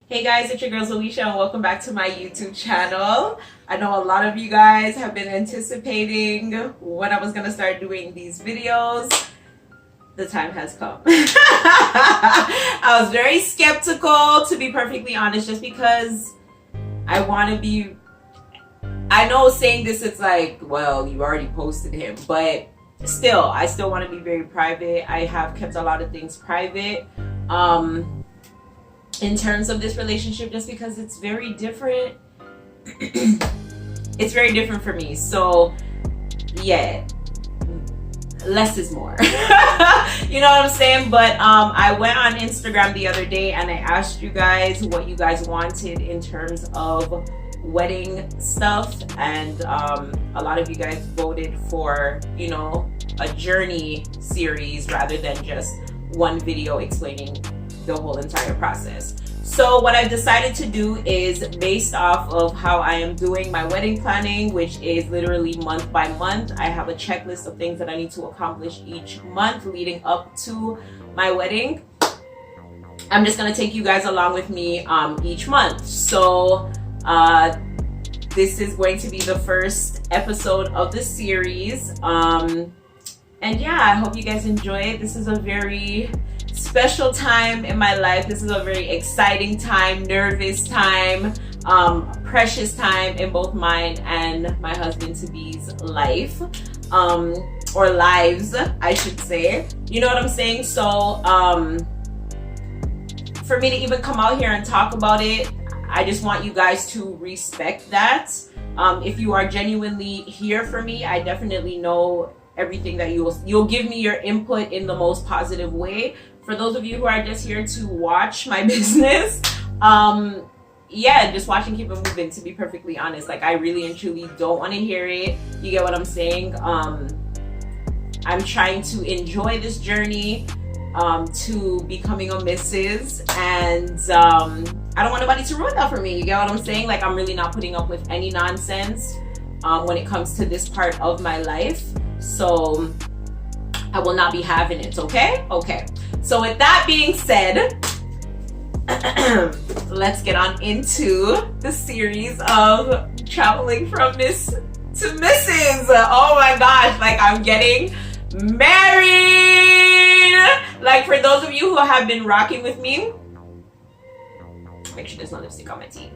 Hey guys, it's your girl Zoeshaaa and welcome back to my YouTube channel. I know a lot of you guys have been anticipating when I was going to start doing these videos. The time has come. I was very skeptical, to be perfectly honest, just because I want to be... I know saying this, it's like, well, you already posted him, but still, I still want to be very private. I have kept a lot of things private. In terms of this relationship, just because it's very different. It's very different for me. So yeah, less is more. You know what I'm saying? But I went on Instagram the other day and I asked you guys what you guys wanted in terms of wedding stuff, and a lot of you guys voted for, you know, a journey series rather than just one video explaining the whole entire process. So what I've decided to do is, based off of how I am doing my wedding planning, which is literally month by month, I have a checklist of things that I need to accomplish each month leading up to my wedding. I'm just gonna take you guys along with me each month. So this is going to be the first episode of the series. And yeah, I hope you guys enjoy it. This is a very special time in my life. This is a very exciting time, nervous time, precious time in both mine and my husband-to-be's life, or lives, I should say. You know what I'm saying? So for me to even come out here and talk about it, I just want you guys to respect that. If you are genuinely here for me, I definitely know everything that you'll give me your input in the most positive way. For those of you who are just here to watch my business, yeah, just watch and keep it moving, to be perfectly honest. Like, I really and truly don't want to hear it. You get what I'm saying? I'm trying to enjoy this journey to becoming a Mrs. and I don't want nobody to ruin that for me. You get what I'm saying? Like, I'm really not putting up with any nonsense when it comes to this part of my life. So I will not be having it, okay? Okay. So with that being said, let's get on into the series of traveling from Miss to Mrs. Oh my gosh, like, I'm getting married! Like, for those of you who have been rocking with me, make sure there's no lipstick on my teeth.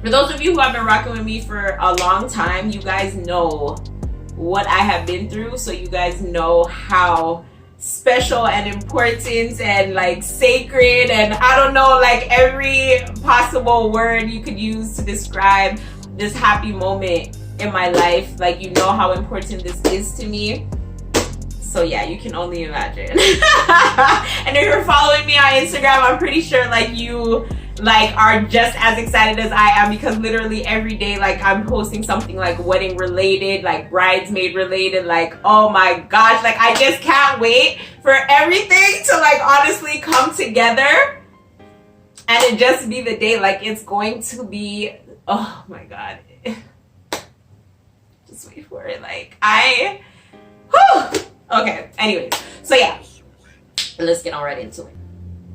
For those of you who have been rocking with me for a long time, you guys know what I have been through, so you guys know how special and important and like sacred, and I don't know, like every possible word you could use to describe this happy moment in my life. Like, you know how important this is to me. So yeah, you can only imagine. And if you're following me on Instagram, I'm pretty sure like you are just as excited as I am, because literally every day, like, I'm posting something like wedding related, like bridesmaid related. Like, oh my gosh, like, I just can't wait for everything to like honestly come together and it just be the day. Like, it's going to be, oh my god, just wait for it. Like, okay, anyways, so yeah, let's get on right into it.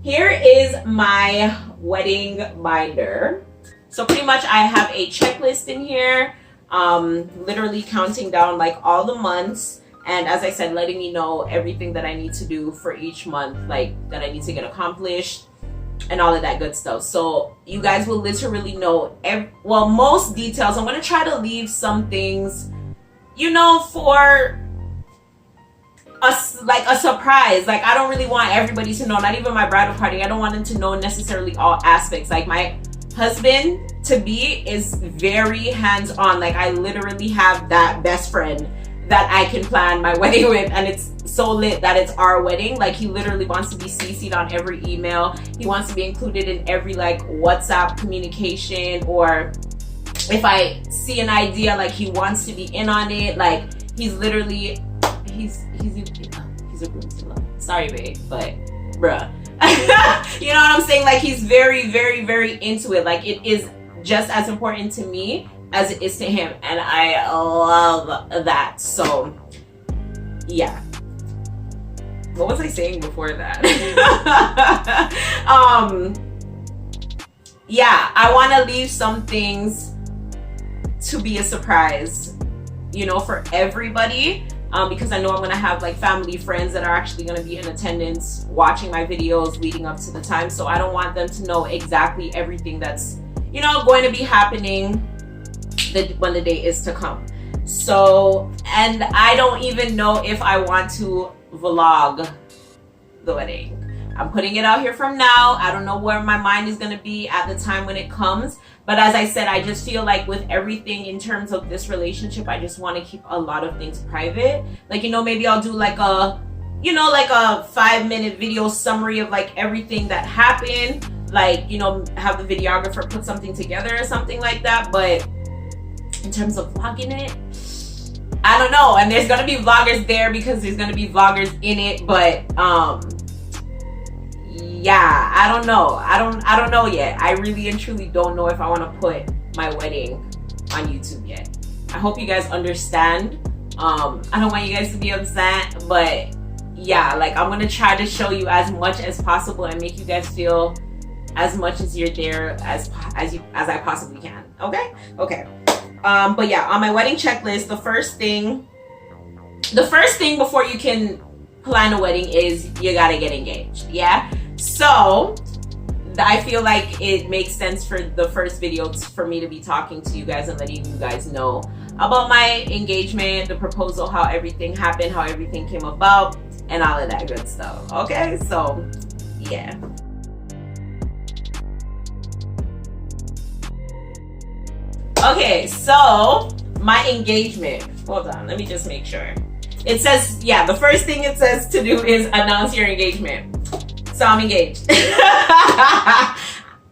Here is my wedding binder. So pretty much I have a checklist in here, literally counting down like all the months, and as I said, letting me know everything that I need to do for each month, like that I need to get accomplished and all of that good stuff. So you guys will literally know most details. I'm going to try to leave some things, you know, for like a surprise. Like, I don't really want everybody to know, not even my bridal party. I don't want them to know necessarily all aspects. Like, my husband to be is very hands-on. Like, I literally have that best friend that I can plan my wedding with, and it's so lit that it's our wedding. Like, he literally wants to be CC'd on every email. He wants to be included in every like WhatsApp communication, or if I see an idea, like, he wants to be in on it. Like, he's literally he's a groom to love. Sorry, babe, but bruh. You know what I'm saying? Like, he's very, very, very into it. Like, it is just as important to me as it is to him, and I love that. So yeah, what was I saying before that? Yeah, I want to leave some things to be a surprise, you know, for everybody, because I know I'm going to have like family, friends that are actually going to be in attendance watching my videos leading up to the time. So I don't want them to know exactly everything that's, you know, going to be happening when the day is to come. So, and I don't even know if I want to vlog the wedding. I'm putting it out here from now. I don't know where my mind is going to be at the time when it comes. But as I said, I just feel like with everything in terms of this relationship, I just want to keep a lot of things private. Like, you know, maybe I'll do like a, you know, like a 5-minute video summary of like everything that happened. Like, you know, have the videographer put something together or something like that. But in terms of vlogging it, I don't know. And there's going to be vloggers there because there's going to be vloggers in it. But, yeah, I don't know. I don't know yet. I really and truly don't know if I want to put my wedding on YouTube yet. I hope you guys understand. I don't want you guys to be upset, but yeah, like, I'm gonna try to show you as much as possible and make you guys feel as much as you're there as I possibly can. Okay. But yeah, on my wedding checklist, the first thing before you can plan a wedding is you gotta get engaged. Yeah. So I feel like it makes sense for the first video for me to be talking to you guys and letting you guys know about my engagement, the proposal, how everything happened, how everything came about, and all of that good stuff. Okay, so yeah. Okay, so my engagement. Hold on, let me just make sure. It says, yeah, the first thing it says to do is announce your engagement. So I'm engaged.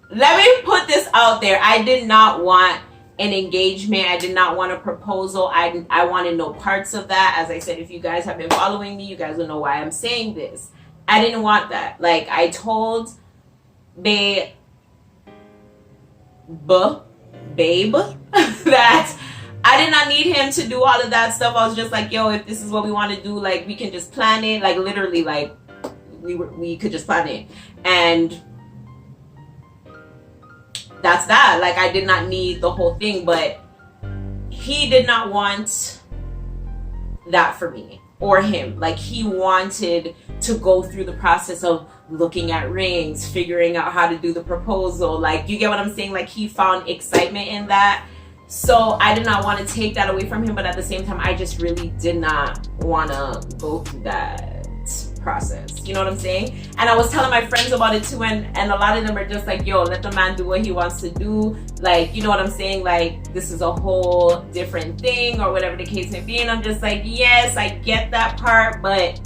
Let me put this out there. I did not want an engagement. I did not want a proposal. I wanted no parts of that. As I said, if you guys have been following me, you guys will know why I'm saying this. I didn't want that. Like, I told babe that I did not need him to do all of that stuff. I was just like, yo, if this is what we want to do, like, we can just plan it. Like, literally, like, we could just plan it. And that's that. Like, I did not need the whole thing, but he did not want that for me or him. Like, he wanted to go through the process of looking at rings, figuring out how to do the proposal. Like, you get what I'm saying? Like, he found excitement in that. So I did not want to take that away from him, but at the same time, I just really did not want to go through that process. You know what I'm saying? And I was telling my friends about it too, and a lot of them are just like, yo, let the man do what he wants to do. Like, you know what I'm saying? Like, this is a whole different thing, or whatever the case may be. And I'm just like, yes, I get that part, but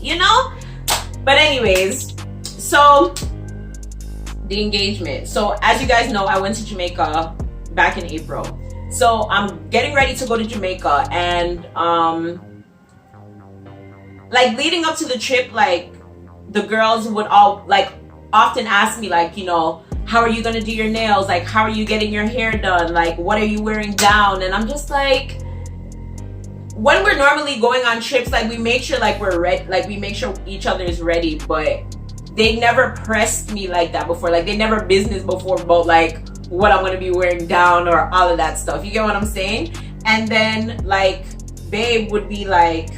you know? But anyways, so the engagement. So as you guys know, I went to Jamaica back in April. So I'm getting ready to go to Jamaica, and like, leading up to the trip, like, the girls would all, like, often ask me, like, you know, how are you gonna do your nails? Like, how are you getting your hair done? Like, what are you wearing down? And I'm just like, when we're normally going on trips, like, we make sure, like, we're ready, like, we make sure each other is ready, but they never pressed me like that before. Like, they never business before about, like, what I'm gonna be wearing down or all of that stuff. You get what I'm saying? And then, like, babe would be like,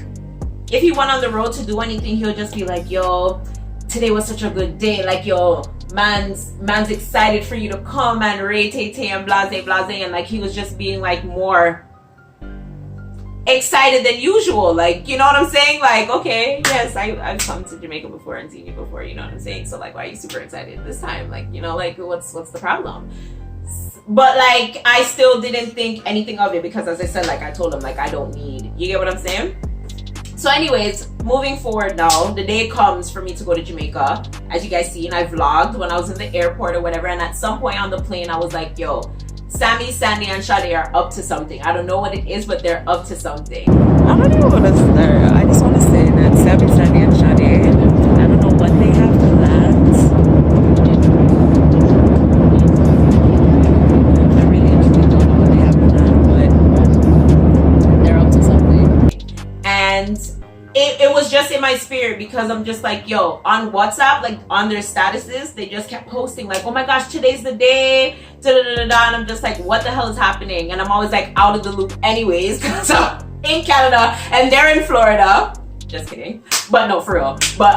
if he went on the road to do anything, he'll just be like, yo, today was such a good day. Like, yo, man's excited for you to come, and ray-tay-tay and blase. And, like, he was just being, like, more excited than usual. Like, you know what I'm saying? Like, okay, yes, I've come to Jamaica before and seen you before, you know what I'm saying? So, like, why are you super excited this time? Like, you know, like, what's the problem? But, like, I still didn't think anything of it because, as I said, like, I told him, like, I don't need, you get what I'm saying? So anyways, moving forward now, the day comes for me to go to Jamaica. As you guys see, and I vlogged when I was in the airport or whatever, and at some point on the plane, I was like, yo, Sammy, Sandy, and Sade are up to something. I don't know what it is, but they're up to something. I don't even want to start. I just want to say that Sammy, Sandy, and Sade, I don't know what they have to because I'm just like, yo, on WhatsApp, like on their statuses, they just kept posting like, oh my gosh, today's the day, da da da da, and I'm just like, what the hell is happening? And I'm always like out of the loop anyways, because I'm in Canada and they're in Florida. Just kidding, but no, for real. But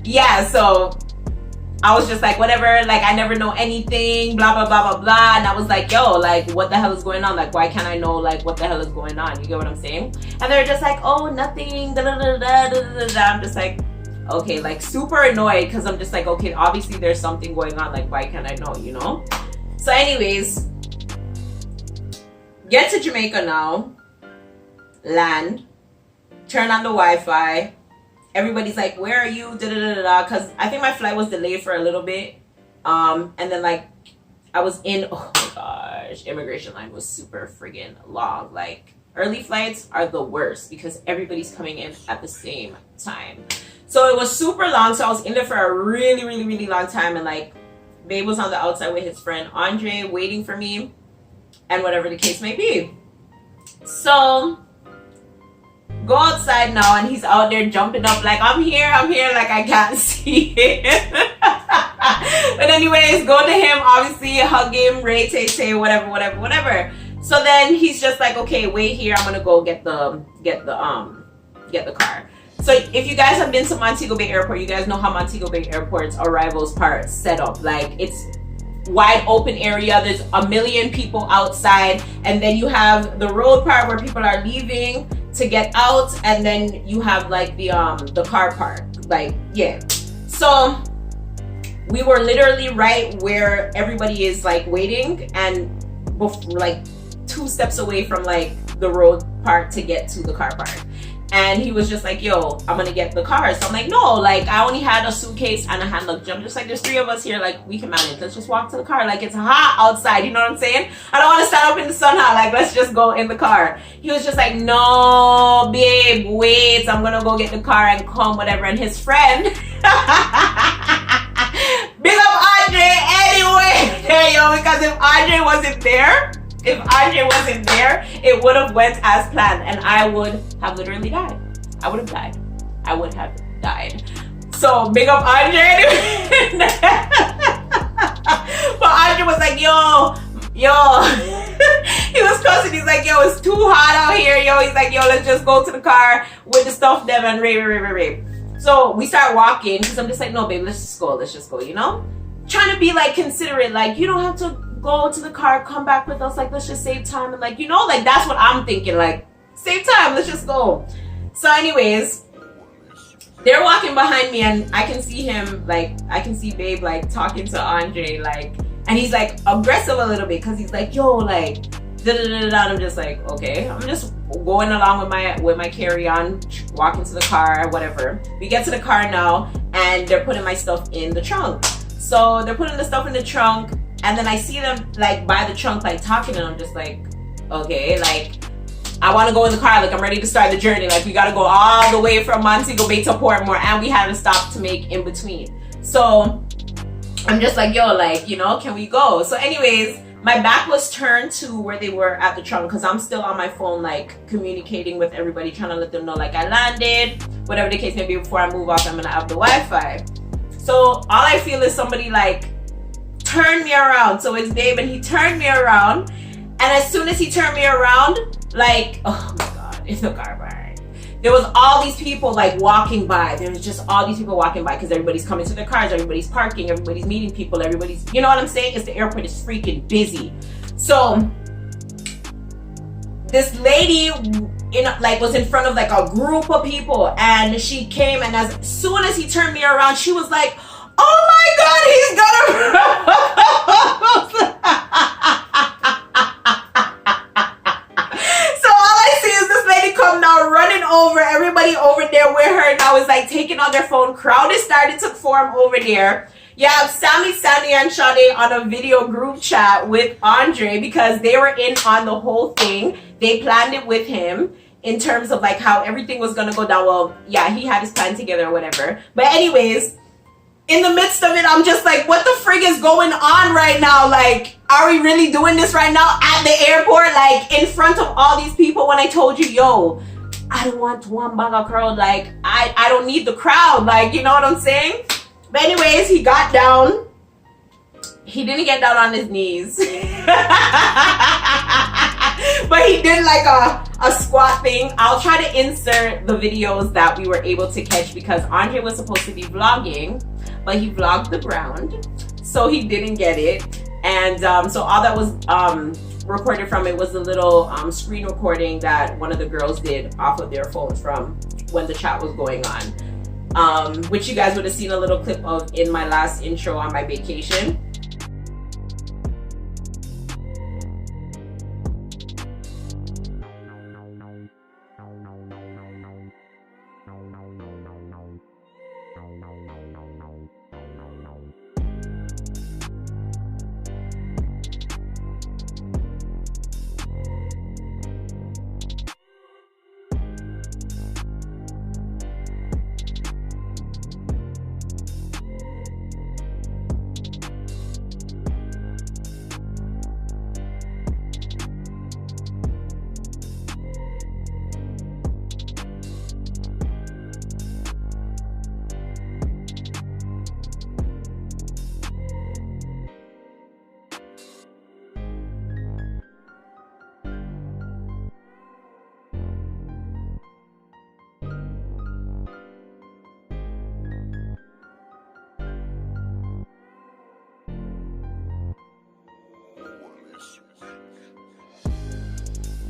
yeah, so I was just like, whatever, like I never know anything, blah blah blah blah blah. And I was like, yo, like what the hell is going on? Like why can't I know like what the hell is going on? You get what I'm saying? And they're just like, oh, nothing, da da da da da da da. I'm just like, okay, like super annoyed, because I'm just like, okay, obviously there's something going on, like why can't I know, you know? So anyways, get to Jamaica now, land, turn on the Wi-Fi. Everybody's like, where are you? Da da da da. Because I think my flight was delayed for a little bit. And then like I was in, oh my gosh, immigration line was super friggin' long. Like early flights are the worst because everybody's coming in at the same time. So it was super long. So I was in there for a really, really, really long time. And like babe was on the outside with his friend Andre waiting for me, and whatever the case may be. So go outside now, and he's out there jumping up like, I'm here, like I can't see him. But anyways, go to him, obviously hug him, Ray, Tay, whatever. So then he's just like, okay, wait here, I'm gonna go get the car. So if you guys have been to Montego Bay Airport, you guys know how Montego Bay Airport's arrivals part set up. Like it's wide open area, there's a million people outside, and then you have the road part where people are leaving to get out, and then you have like the car park, like, yeah. So we were literally right where everybody is like waiting, and like 2 steps away from like the road part to get to the car park. And he was just like, yo, I'm gonna get the car. So I'm like, no, like I only had a suitcase and a hand luggage. I'm just like, there's 3 of us here, like we can manage. Let's just walk to the car. Like it's hot outside, you know what I'm saying? I don't want to stand up in the sun hot. Like let's just go in the car. He was just like, no, babe, wait, I'm gonna go get the car and come, whatever. And his friend, big up Andre anyway, yo, because if Andre wasn't there, it would have went as planned, and I would have literally died. I would have died. So big up Andre anyway. But Andre was like, yo. He was cussing. He's like, yo, it's too hot out here, yo. He's like, yo, let's just go to the car with the stuff them and Ray. So we start walking, because I'm just like, no, babe, let's just go, you know? Trying to be like considerate, like you don't have to go to the car, come back with us, like let's just save time, and like, you know, like that's what I'm thinking, like save time, let's just go. So anyways, they're walking behind me, and I can see him, like I can see babe like talking to Andre, like, and he's like aggressive a little bit, because he's like, yo, like da da da da. I'm just like, okay, I'm just going along with my carry-on, walking to the car, whatever. We get to the car now, and they're putting my stuff in the trunk. So they're putting the stuff in the trunk, and then I see them like by the trunk, like talking, and I'm just like, okay, like I want to go in the car, like I'm ready to start the journey, like we got to go all the way from Montego Bay to Portmore, and we had a stop to make in between. So I'm just like, yo, like, you know, can we go? So anyways, my back was turned to where they were at the trunk, because I'm still on my phone, like communicating with everybody, trying to let them know like I landed, whatever the case may be. Before I move off, I'm gonna have the Wi-Fi. So all I feel is somebody like turned me around. So it's babe, and he turned me around, and as soon as he turned me around, like, oh my god, it's the car park. There was all these people like walking by. There was just all these people walking by, because everybody's coming to their cars, everybody's parking, everybody's meeting people, everybody's, you know what I'm saying? It's the airport is freaking busy. So this lady was in front of like a group of people, and she came, and as soon as he turned me around, she was like, oh my god, he's gonna So all I see is this lady come now running over, everybody over there with her now is like taking on their phone. Crowd is starting to form over there. Yeah, Sammy, Sandy, and Sade on a video group chat with Andre, because they were in on the whole thing. They planned it with him in terms of like how everything was gonna go down. Well, yeah, he had his plan together or whatever. But anyways, in the midst of it, I'm just like, what the frig is going on right now? Like, are we really doing this right now at the airport? Like, in front of all these people, when I told you, yo, I don't want one bag of crowd. Like, I don't need the crowd. Like, you know what I'm saying? But anyways, he got down. He didn't get down on his knees. But he did like a squat thing. I'll try to insert the videos that we were able to catch because Andre was supposed to be vlogging, but he vlogged the ground. So he didn't get it. And so all that was recorded from it was a little screen recording that one of the girls did off of their phones from when the chat was going on, which you guys would have seen a little clip of in my last intro on my vacation.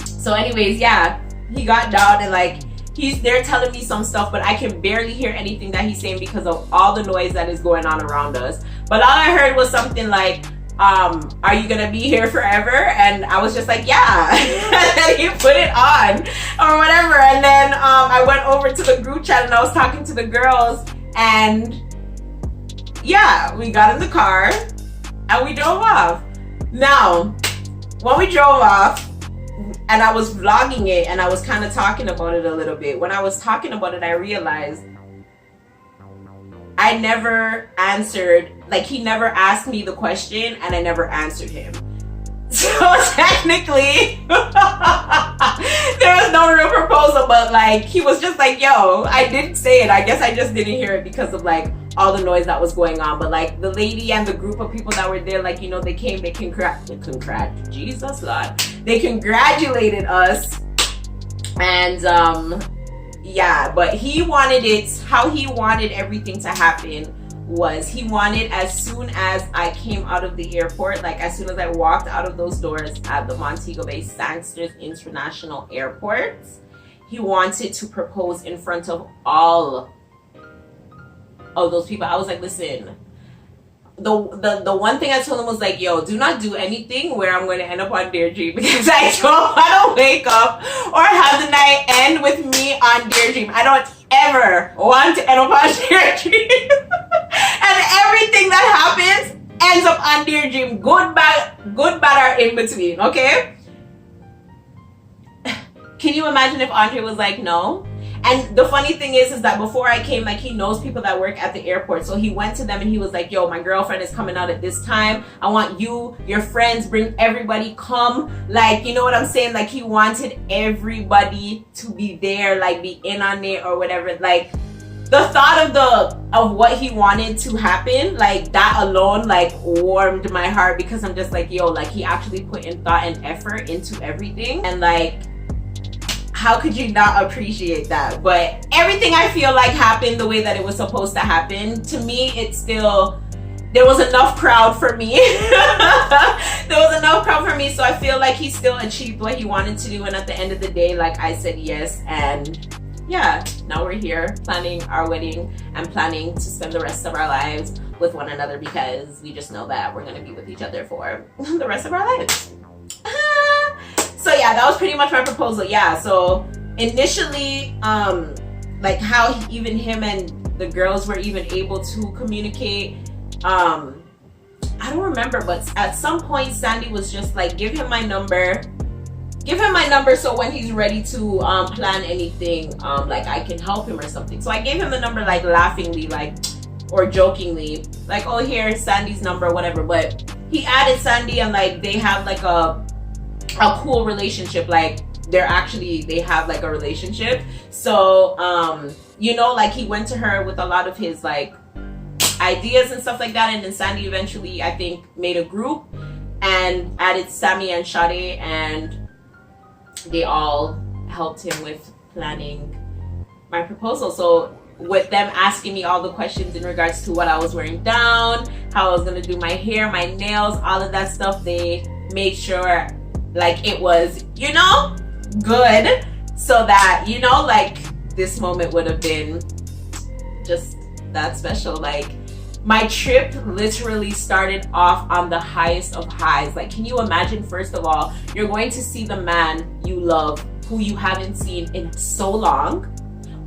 So anyways, yeah, he got down and like he's there telling me some stuff, but I can barely hear anything that he's saying because of all the noise that is going on around us. But all I heard was something like, are you gonna be here forever? And I was just like, yeah. And then he put it on or whatever. And then I went over to the group chat and I was talking to the girls, and yeah, we got in the car and we drove off. Now, when we drove off, and I was vlogging it and I was kind of talking about it a little bit. When I was talking about it, I realized I never answered, like he never asked me the question and I never answered him. So technically, there was no real proposal, but like he was just like, yo, I didn't say it. I guess I just didn't hear it because of like all the noise that was going on. But like the lady and the group of people that were there, like, you know, they came, Jesus Lord, they congratulated us. And yeah, but he wanted it, how he wanted everything to happen was he wanted as soon as I came out of the airport, like as soon as I walked out of those doors at the Montego Bay Sangsters International Airport, he wanted to propose in front of all of those people. I was like, listen, the one thing I told him was like, yo, do not do anything where I'm going to end up on Deirdre, because I don't want to wake up or have the night end with me on Deirdre. I don't ever want to end up on Deirdre. And everything that happens ends up on Deirdre. Good, bad, or in between, okay? Can you imagine if Andre was like, no? And the funny thing is that before I came, like, he knows people that work at the airport. So he went to them and he was like, yo, my girlfriend is coming out at this time. I want you, your friends, bring everybody, come. Like, you know what I'm saying? Like, he wanted everybody to be there, like, be in on it or whatever. Like, the thought of what he wanted to happen, like, that alone, like, warmed my heart, because I'm just like, yo, like, he actually put in thought and effort into everything. And, like, how could you not appreciate that? But everything I feel like happened the way that it was supposed to happen. To me, it's still, there was enough crowd for me. There was enough crowd for me, so I feel like he still achieved what he wanted to do. And at the end of the day, like, I said yes. And yeah, now we're here planning our wedding and planning to spend the rest of our lives with one another, because we just know that we're going to be with each other for the rest of our lives. So yeah, that was pretty much my proposal. Yeah, so initially, like how even him and the girls were even able to communicate, I don't remember, but at some point Sandy was just like, give him my number so when he's ready to plan anything, like I can help him or something. So I gave him the number, like laughingly, like, or jokingly, like, oh, here's Sandy's number, whatever. But he added Sandy and like they have like a cool relationship. Like they have like a relationship. So you know, like he went to her with a lot of his like ideas and stuff like that, and then Sandy eventually I think made a group and added Sammy and Sade, and they all helped him with planning my proposal. So with them asking me all the questions in regards to what I was wearing down, how I was gonna do my hair, my nails, all of that stuff, they made sure like it was, you know, good, so that, you know, like this moment would have been just that special. Like my trip literally started off on the highest of highs. Like, can you imagine, first of all, you're going to see the man you love, who you haven't seen in so long,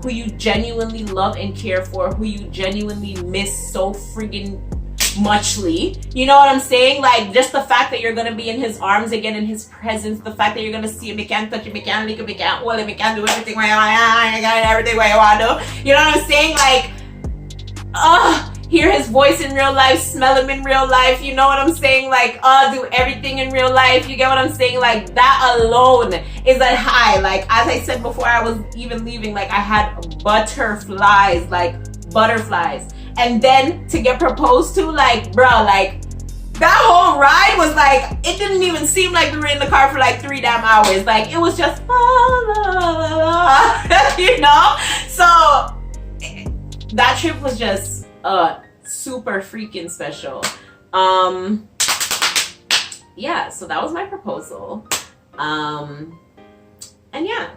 who you genuinely love and care for, who you genuinely miss so friggin' muchly. You know what I'm saying? Like, just the fact that you're gonna be in his arms again, in his presence, the fact that you're gonna see him, you can't touch him, you can't lick him, you can't hold him, you can't do everything where you want, everything where you want to do. You know what I'm saying? Like, hear his voice in real life, smell him in real life, you know what I'm saying? Like, do everything in real life, you get what I'm saying? Like, that alone is a high. Like, as I said before I was even leaving, like, I had butterflies, like, butterflies. And then to get proposed to, like, bro, like, that whole ride was like, it didn't even seem like we were in the car for like 3 damn hours. Like, it was just, you know? So, that trip was just, super freaking special. Yeah, so that was my proposal. And yeah,